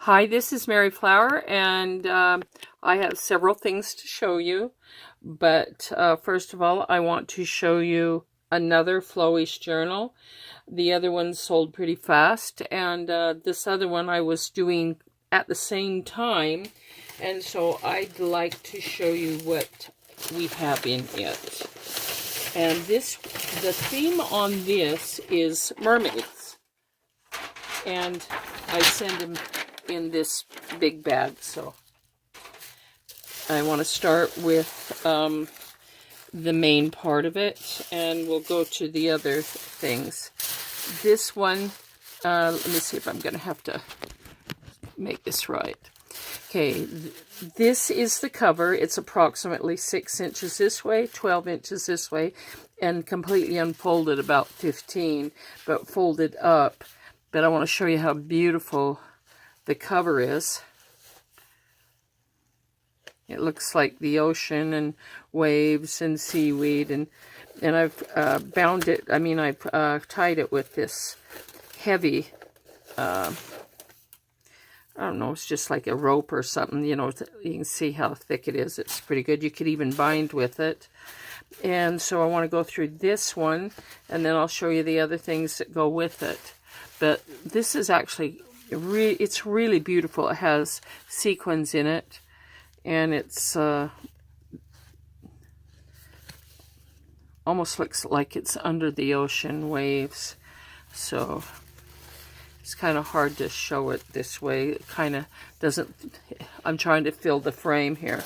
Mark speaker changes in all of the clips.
Speaker 1: Hi, this is Mary Flower, and I have several things to show you. But first of all, I want to show you another Flowish journal. The other one sold pretty fast, and this other one I was doing at the same time. And so I'd like to show you what we have in it. And the theme on this is mermaids. And I send them in this big bag, so I want to start with the main part of it, and we'll go to the other things. This one, let me see if I'm going to have to make this right. Okay, this is the cover. It's approximately 6 inches this way, 12 inches this way, and completely unfolded about 15, but folded up. But I want to show you how beautiful the cover is. It looks like the ocean and waves and seaweed, and I've bound it. I mean, I've tied it with this heavy. I don't know. It's just like a rope or something. You know, you can see how thick it is. It's pretty good. You could even bind with it. And so I want to go through this one, and then I'll show you the other things that go with it. But this is actually it's really beautiful. It has sequins in it, and it's almost looks like it's under the ocean waves. So it's kind of hard to show it this way. It kind of doesn't. I'm trying to fill the frame here.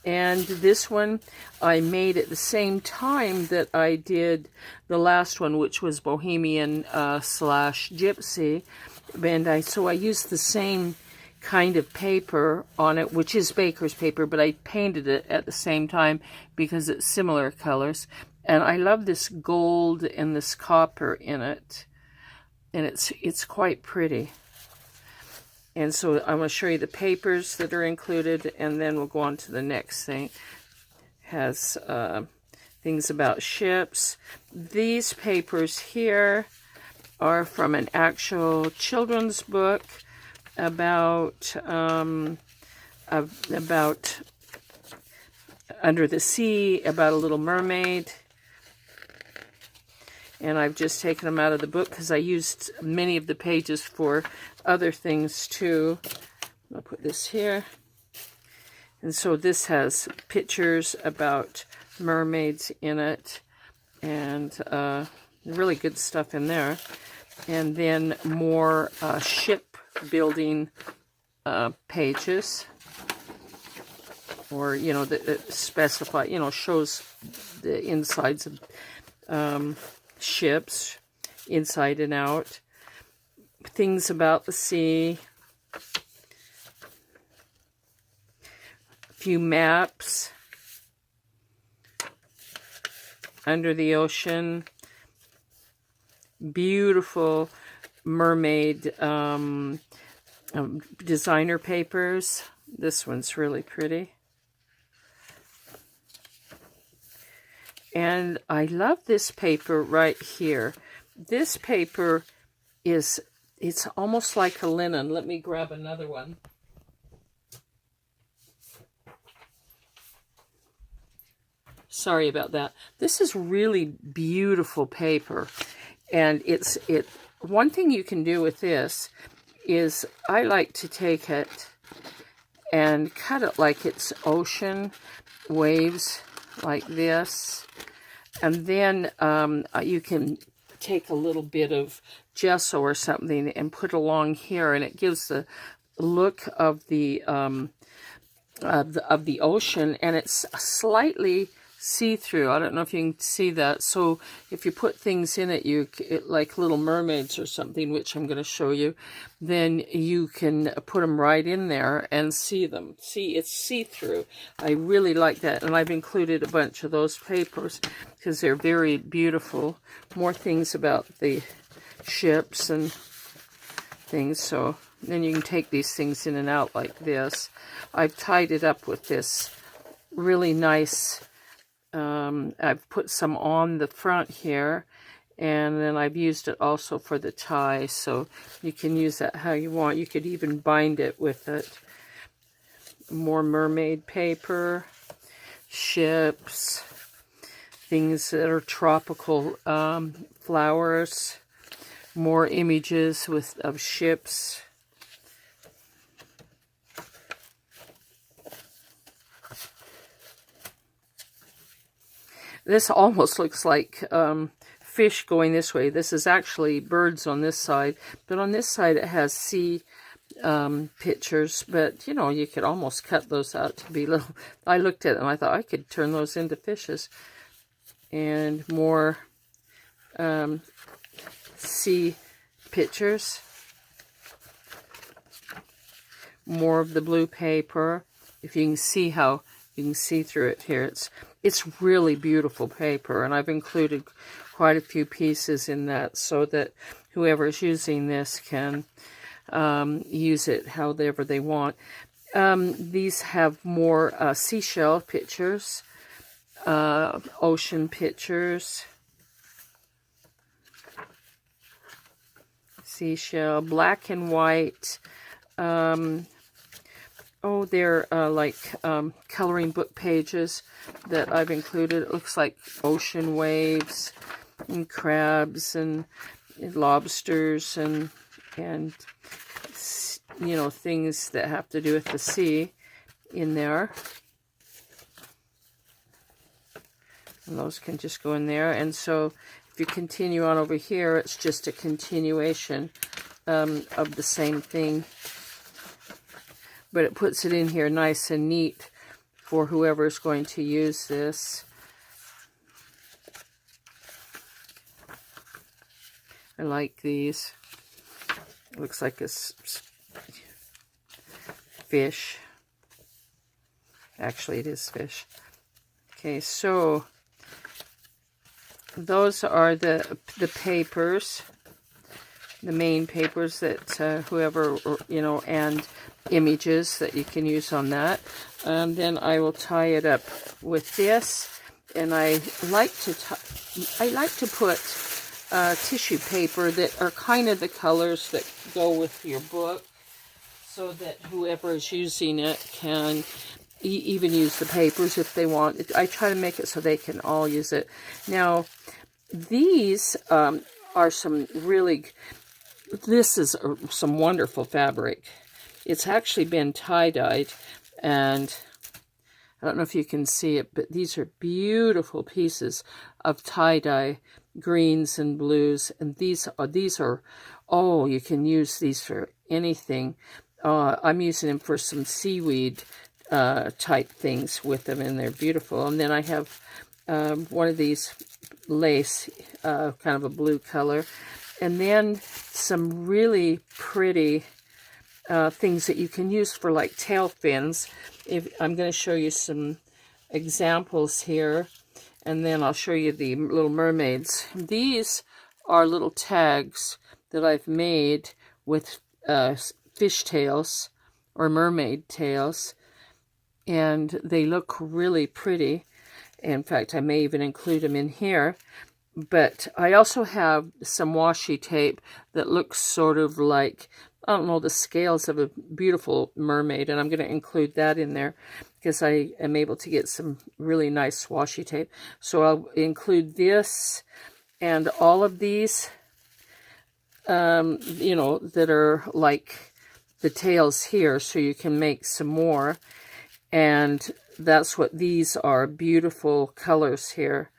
Speaker 1: And this one I made at the same time that I did the last one, which was Bohemian / Gypsy. And so I used the same kind of paper on it, which is baker's paper, but I painted it at the same time because it's similar colors. And I love this gold and this copper in it. And it's quite pretty. And so I'm going to show you the papers that are included, and then we'll go on to the next thing. It has things about ships. These papers here are from an actual children's book about under the sea, about a little mermaid. And I've just taken them out of the book because I used many of the pages for other things too. I'll put this here. And so this has pictures about mermaids in it, and really good stuff in there. And then more ship building pages, or, you know, that specify, you know, shows the insides of ships, inside and out, things about the sea, a few maps, under the ocean, beautiful mermaid designer papers. This one's really pretty. And I love this paper right here. This paper it's almost like a linen. Let me grab another one. Sorry about that. This is really beautiful paper. And one thing you can do with this is I like to take it and cut it like it's ocean waves, like this. And then you can take a little bit of gesso or something and put along here, and it gives the look of the ocean, and it's slightly see-through. I don't know if you can see that. So if you put things in it, like little mermaids or something, which I'm going to show you, then you can put them right in there and see them. See, it's see-through. I really like that, and I've included a bunch of those papers because they're very beautiful. More things about the ships and things. So then you can take these things in and out like this. I've tied it up with this really nice. I've put some on the front here, And then I've used it also for the tie, so you can use that how you want. You could even bind it with it. More mermaid paper, ships, things that are tropical flowers, more images of ships. This almost looks like fish going this way. This is actually birds on this side, but on this side it has sea pictures, but you know, you could almost cut those out to be little. I looked at them, I thought I could turn those into fishes. And more sea pictures, more of the blue paper. If you can see how you can see through it here, it's really beautiful paper, and I've included quite a few pieces in that so that whoever's using this can use it however they want. These have more seashell pictures, ocean pictures, seashell, black and white. Oh, they're like coloring book pages that I've included. It looks like ocean waves and crabs and lobsters and you know, things that have to do with the sea in there. And those can just go in there. And so if you continue on over here, it's just a continuation of the same thing. But it puts it in here nice and neat for whoever's going to use this. I like these. It looks like a fish. Actually, it is fish. Okay, so those are the papers, the main papers that whoever, you know, and images that you can use on that. Then I will tie it up with this, and I like to put tissue paper that are kind of the colors that go with your book, so that whoever is using it can even use the papers if they want. I try to make it so they can all use it. Now, these are some really, this is some wonderful fabric. It's actually been tie-dyed, and I don't know if you can see it, but these are beautiful pieces of tie-dye, greens and blues, and these are, oh, you can use these for anything. I'm using them for some seaweed type things with them, and they're beautiful. And then I have one of these lace, kind of a blue color, and then some really pretty things that you can use for like tail fins. I'm going to show you some examples here, and then I'll show you the little mermaids. These are little tags that I've made with fish tails or mermaid tails, and they look really pretty. In fact, I may even include them in here. But I also have some washi tape that looks sort of like, I don't know, the scales of a beautiful mermaid, and I'm going to include that in there because I am able to get some really nice washi tape. So I'll include this and all of these, you know, that are like the tails here, so you can make some more. And that's what these are, beautiful colors here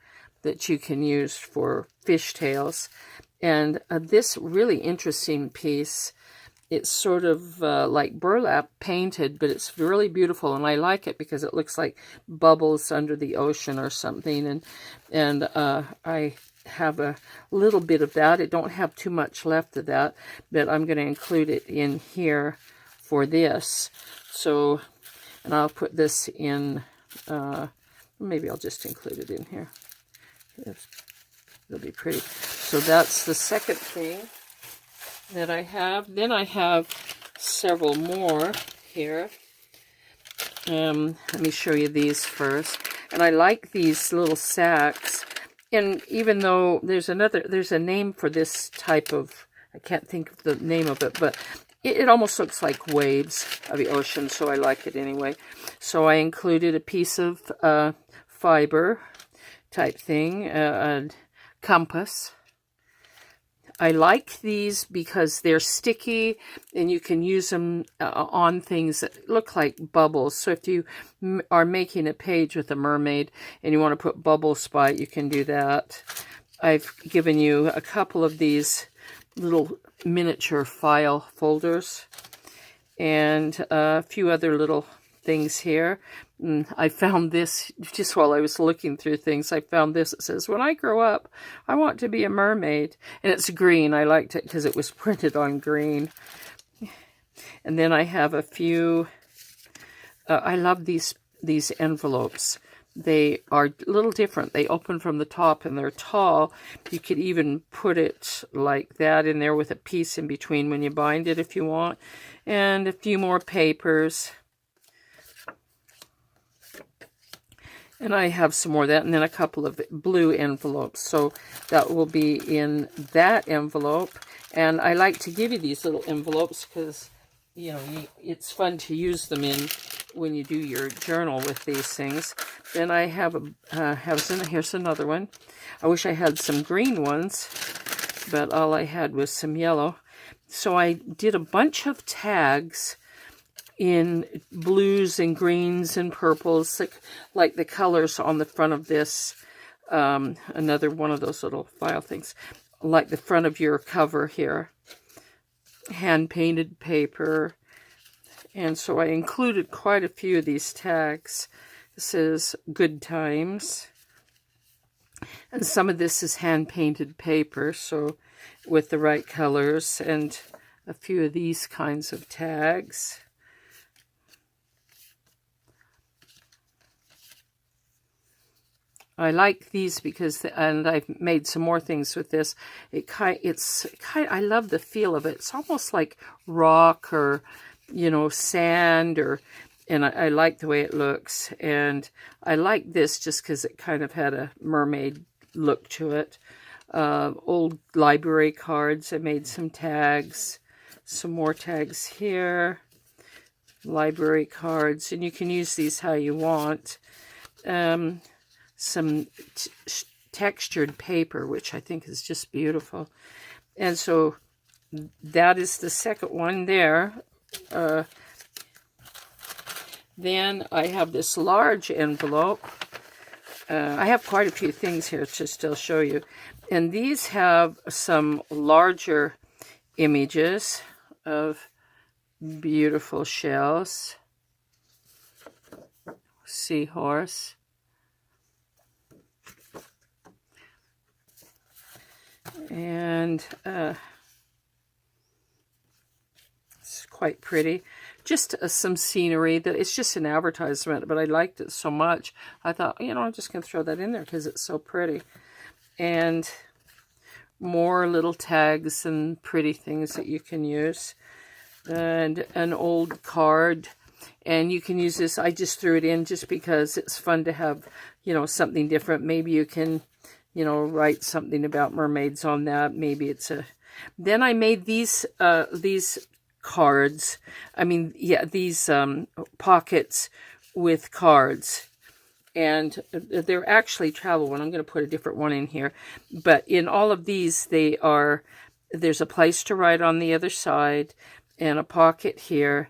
Speaker 1: that you can use for fish tails. And this really interesting piece, it's sort of like burlap painted, but it's really beautiful, and I like it because it looks like bubbles under the ocean or something. And I have a little bit of that. I don't have too much left of that, but I'm going to include it in here for this. So, and I'll put this in, maybe I'll just include it in here. It'll be pretty. So that's the second thing that I have. Then I have several more here. Let me show you these first. And I like these little sacks. And even though there's a name for this type of, I can't think of the name of it, but it almost looks like waves of the ocean, so I like it anyway. So I included a piece of fiber type thing, a compass. I like these because they're sticky and you can use them on things that look like bubbles. So if you are making a page with a mermaid and you want to put bubbles by it, you can do that. I've given you a couple of these little miniature file folders and a few other little things here. I found this just while I was looking through things. I found this. It says, when I grow up, I want to be a mermaid. And it's green. I liked it because it was printed on green. And then I have a few, I love these envelopes. They are a little different. They open from the top and they're tall. You could even put it like that in there with a piece in between when you bind it if you want. And a few more papers. And I have some more of that, and then a couple of blue envelopes. So that will be in that envelope. And I like to give you these little envelopes because, you know, it's fun to use them in when you do your journal with these things. Then I have here's another one. I wish I had some green ones, but all I had was some yellow. So I did a bunch of tags in blues and greens and purples, like the colors on the front of this, another one of those little file things, like the front of your cover here, hand-painted paper. And so I included quite a few of these tags. This is Good Times. And some of this is hand-painted paper, so with the right colors, and a few of these kinds of tags. I like these because, and I've made some more things with this. I love the feel of it. It's almost like rock or, you know, sand, and I like the way it looks. And I like this just because it kind of had a mermaid look to it. Old library cards. I made some tags, some more tags here. Library cards, and you can use these how you want. Some textured paper, which I think is just beautiful. And so that is the second one there. Then I have this large envelope. I have quite a few things here to still show you. And these have some larger images of beautiful shells. Seahorse. And it's quite pretty. Just some scenery. That it's just an advertisement, but I liked it so much. I thought, you know, I'm just going to throw that in there because it's so pretty. And more little tags and pretty things that you can use. And an old card. And you can use this. I just threw it in just because it's fun to have, you know, something different. Maybe you can, you know, write something about mermaids on that. Maybe it's a... Then I made these cards. I mean, yeah, these pockets with cards. And they're actually travel one. I'm going to put a different one in here. But in all of these, there's a place to write on the other side and a pocket here.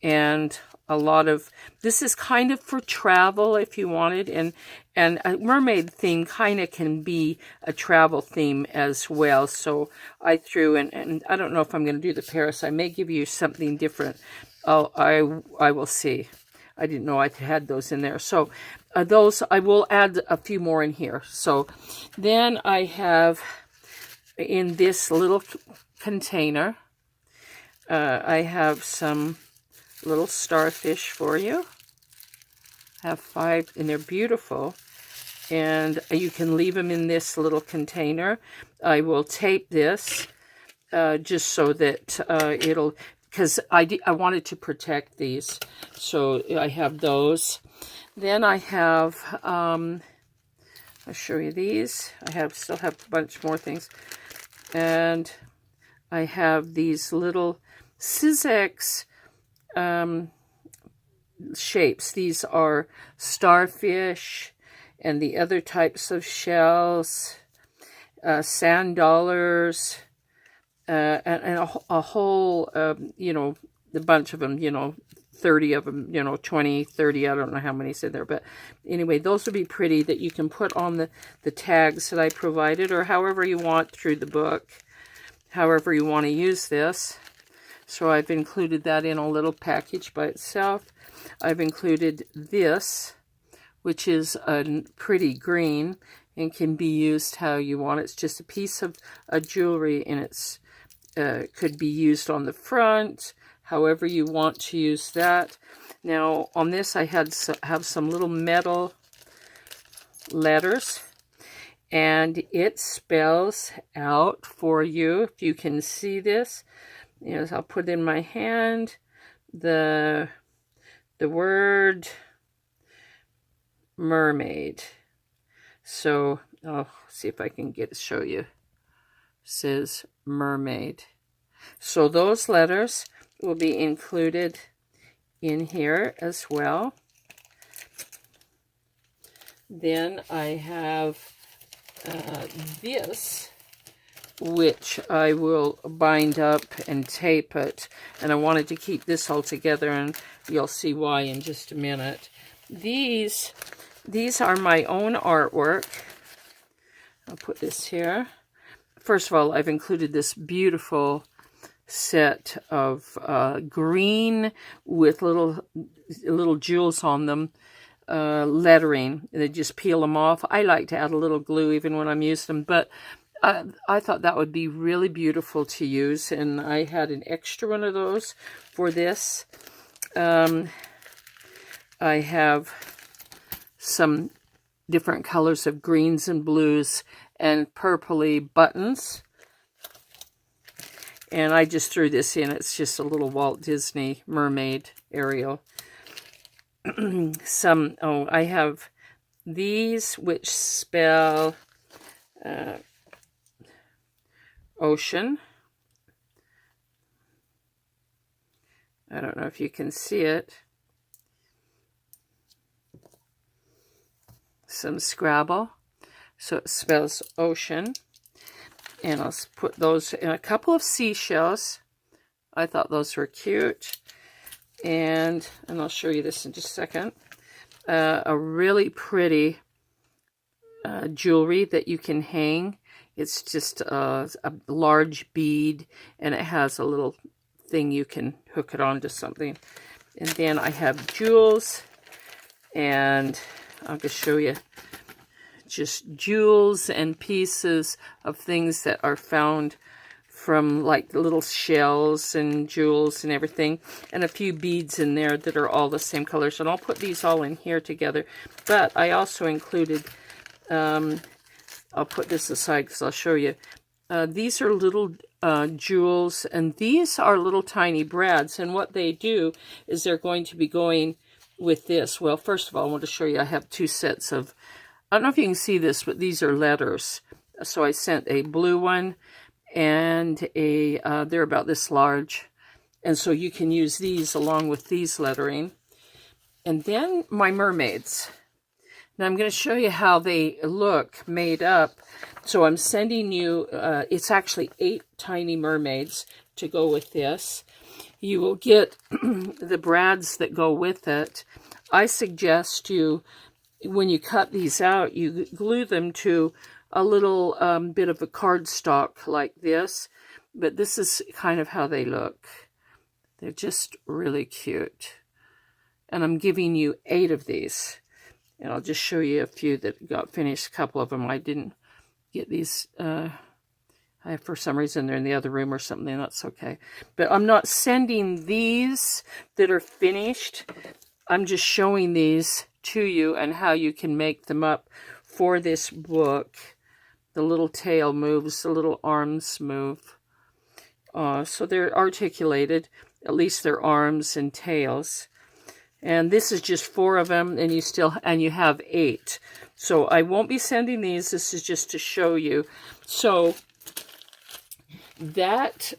Speaker 1: And a lot of, this is kind of for travel if you wanted, and a mermaid theme kind of can be a travel theme as well. So I threw in, and I don't know if I'm going to do the Paris. I may give you something different. I will see. I didn't know I had those in there. So those, I will add a few more in here. So then I have in this little container, I have some little starfish for you. I have 5, and they're beautiful. And you can leave them in this little container. I will tape this just so that it'll, because I wanted to protect these. So I have those. Then I have a I'll show you these. I still have a bunch more things. And I have these little Sizzix shapes. These are starfish and the other types of shells, sand dollars, and a whole, you know, a bunch of them, you know, 30 of them, you know, 20, 30, I don't know how many's in there. But anyway, those would be pretty that you can put on the tags that I provided, or however you want through the book, however you want to use this. So I've included that in a little package by itself. I've included this, which is a pretty green and can be used how you want. It's just a piece of jewelry, and it's could be used on the front, however you want to use that. Now, on this, I have some little metal letters, and it spells out for you, if you can see this. Yes, I'll put in my hand the word mermaid. So I'll see if I can show you. It says mermaid. So those letters will be included in here as well. Then I have this, which I will bind up and tape it. And I wanted to keep this all together, and you'll see why in just a minute. These are my own artwork. I'll put this here. First of all, I've included this beautiful set of green with little jewels on them, lettering. They just peel them off. I like to add a little glue even when I'm using them, but I thought that would be really beautiful to use, and I had an extra one of those for this. I have some different colors of greens and blues and purpley buttons. And I just threw this in. It's just a little Walt Disney Mermaid Ariel. I have these which spell ocean. I don't know if you can see it. Some Scrabble. So it spells ocean. And I'll put those in a couple of seashells. I thought those were cute. And I'll show you this in just a second. A really pretty jewelry that you can hang. It's just a large bead, and it has a little thing you can hook it onto something. And then I have jewels, and I'll just show you just jewels and pieces of things that are found from like little shells and jewels and everything, and a few beads in there that are all the same colors. And I'll put these all in here together. But I also included, I'll put this aside because I'll show you. These are little jewels, and these are little tiny brads. And what they do is they're going to be going with this. Well, first of all, I want to show you I have two sets of, I don't know if you can see this, but these are letters. So I sent a blue one and they're about this large. And so you can use these along with these lettering. And then my mermaids. Now I'm going to show you how they look made up. So I'm sending you, it's actually 8 tiny mermaids to go with this. You will get the brads that go with it. I suggest you, when you cut these out, you glue them to a little bit of a cardstock like this. But this is kind of how they look. They're just really cute. And I'm giving you 8 of these. And I'll just show you a few that got finished. A couple of them I didn't get these. For some reason they're in the other room or something. That's okay. But I'm not sending these that are finished. I'm just showing these to you and how you can make them up for this book. The little tail moves, the little arms move. So they're articulated, at least their arms and tails. And this is just 4 of them, and you have 8. So I won't be sending these. This is just to show you. So that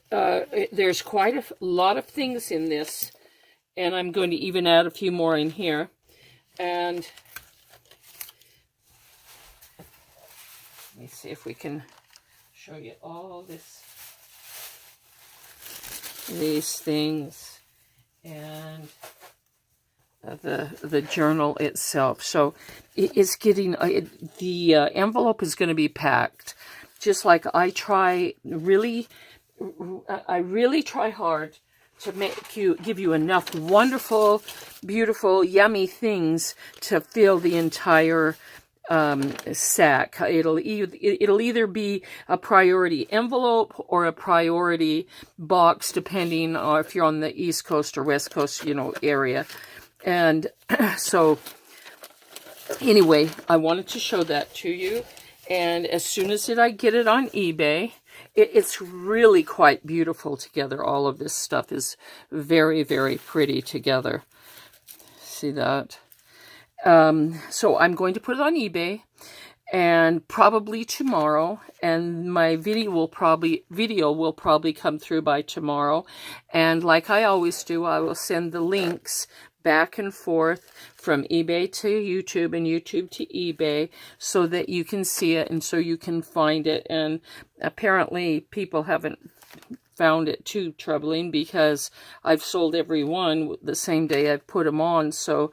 Speaker 1: there's quite a lot of things in this, and I'm going to even add a few more in here. And let me see if we can show you all these things, and the journal itself. So it's getting the envelope is going to be packed, just like I really try hard to give you enough wonderful, beautiful, yummy things to fill the entire sack. It'll either be a priority envelope or a priority box, depending on if you're on the East Coast or West Coast, area. And so anyway, I wanted to show that to you. And as soon as I get it on eBay, it's really quite beautiful together. All of this stuff is very, very pretty together. See that? So I'm going to put it on eBay, and probably tomorrow, and my video will probably come through by tomorrow. And like I always do, I will send the links back and forth from eBay to YouTube and YouTube to eBay so that you can see it and so you can find it. And apparently people haven't found it too troubling, because I've sold every one the same day I've put them on. So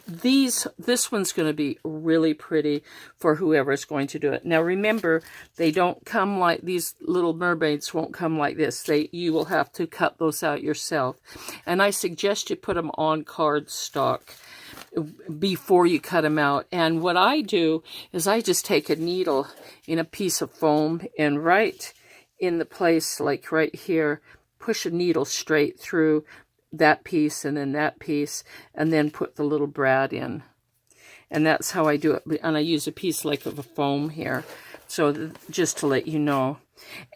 Speaker 1: this one's going to be really pretty for whoever's going to do it. Now remember, they don't come like these little mermaids won't come like this. You will have to cut those out yourself. And I suggest you put them on cardstock before you cut them out. And what I do is I just take a needle in a piece of foam, and right in the place, like right here, push a needle straight through that piece and then that piece, and then put the little brad in. And that's how I do it. And I use a piece like of a foam here. So just to let you know.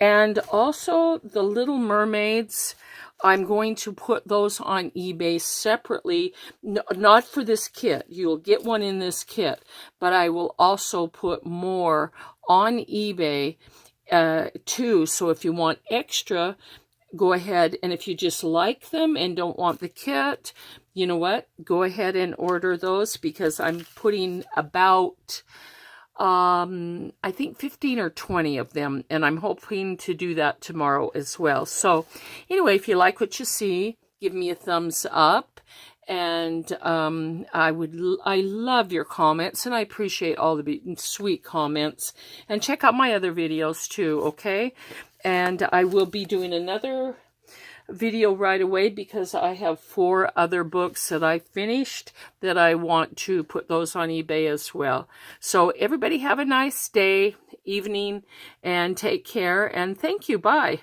Speaker 1: And also the little mermaids, I'm going to put those on eBay separately, not for this kit. You'll get one in this kit, but I will also put more on eBay too. So if you want extra, go ahead, and if you just like them and don't want the kit, you know what? Go ahead and order those, because I'm putting about, I think 15 or 20 of them, and I'm hoping to do that tomorrow as well. So anyway, if you like what you see, give me a thumbs up. And I love your comments, and I appreciate all the sweet comments. And check out my other videos too, okay? And I will be doing another video right away, because I have 4 other books that I finished that I want to put those on eBay as well. So everybody have a nice day, evening, and take care. And thank you. Bye.